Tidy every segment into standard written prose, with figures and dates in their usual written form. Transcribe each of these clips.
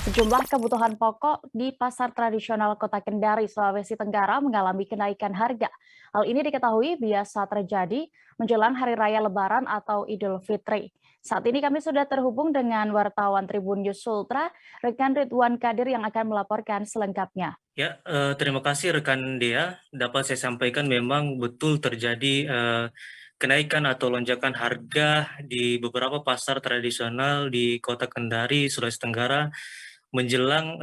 Sejumlah kebutuhan pokok di pasar tradisional Kota Kendari, Sulawesi Tenggara mengalami kenaikan harga. Hal ini diketahui biasa terjadi menjelang Hari Raya Lebaran atau Idul Fitri. Saat ini kami sudah terhubung dengan wartawan Tribun News Sultra, rekan Ridwan Kadir yang akan melaporkan selengkapnya. Ya, terima kasih rekan Dea. Dapat saya sampaikan memang betul terjadi kenaikan atau lonjakan harga di beberapa pasar tradisional di Kota Kendari, Sulawesi Tenggara menjelang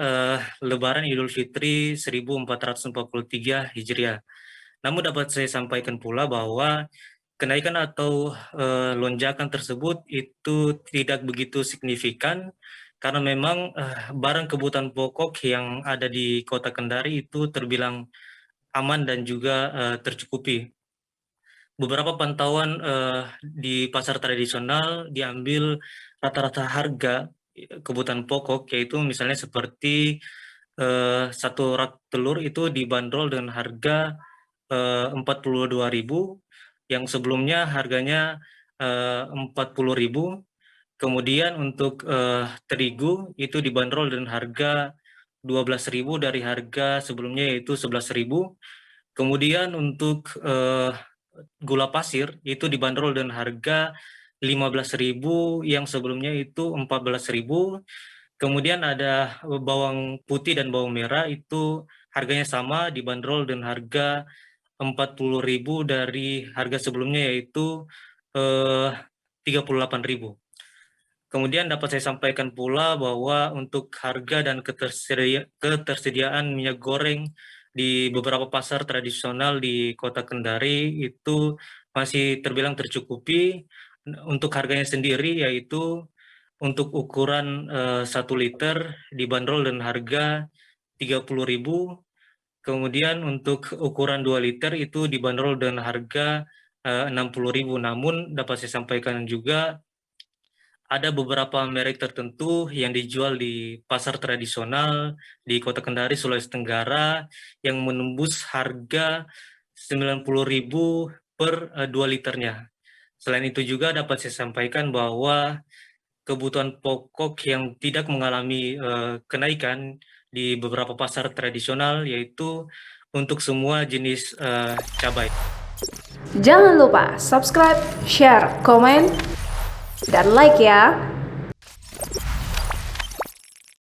Lebaran Idul Fitri 1443 Hijriah. Namun dapat saya sampaikan pula bahwa kenaikan atau lonjakan tersebut itu tidak begitu signifikan karena memang barang kebutuhan pokok yang ada di Kota Kendari itu terbilang aman dan juga tercukupi. Beberapa pantauan di pasar tradisional diambil rata-rata harga kebutuhan pokok, yaitu misalnya seperti satu rak telur itu dibanderol dengan harga 42.000, yang sebelumnya harganya 40.000. Kemudian untuk terigu itu dibanderol dengan harga 12.000 dari harga sebelumnya yaitu 11.000. Kemudian untuk gula pasir itu dibanderol dengan harga 15.000 yang sebelumnya itu 14.000. Kemudian ada bawang putih dan bawang merah itu harganya sama, dibanderol dengan harga 40.000 dari harga sebelumnya yaitu 38.000. Kemudian dapat saya sampaikan pula bahwa untuk harga dan ketersediaan minyak goreng di beberapa pasar tradisional di Kota Kendari itu masih terbilang tercukupi. Untuk harganya sendiri yaitu untuk ukuran 1 liter dibanderol dengan harga 30.000. Kemudian untuk ukuran 2 liter itu dibanderol dengan harga 60.000. Namun dapat saya sampaikan juga ada beberapa merek tertentu yang dijual di pasar tradisional di Kota Kendari, Sulawesi Tenggara yang menembus harga 90.000 per 2 liternya. Selain itu juga dapat saya sampaikan bahwa kebutuhan pokok yang tidak mengalami kenaikan di beberapa pasar tradisional yaitu untuk semua jenis cabai. Jangan lupa subscribe, share, komen, dan like ya.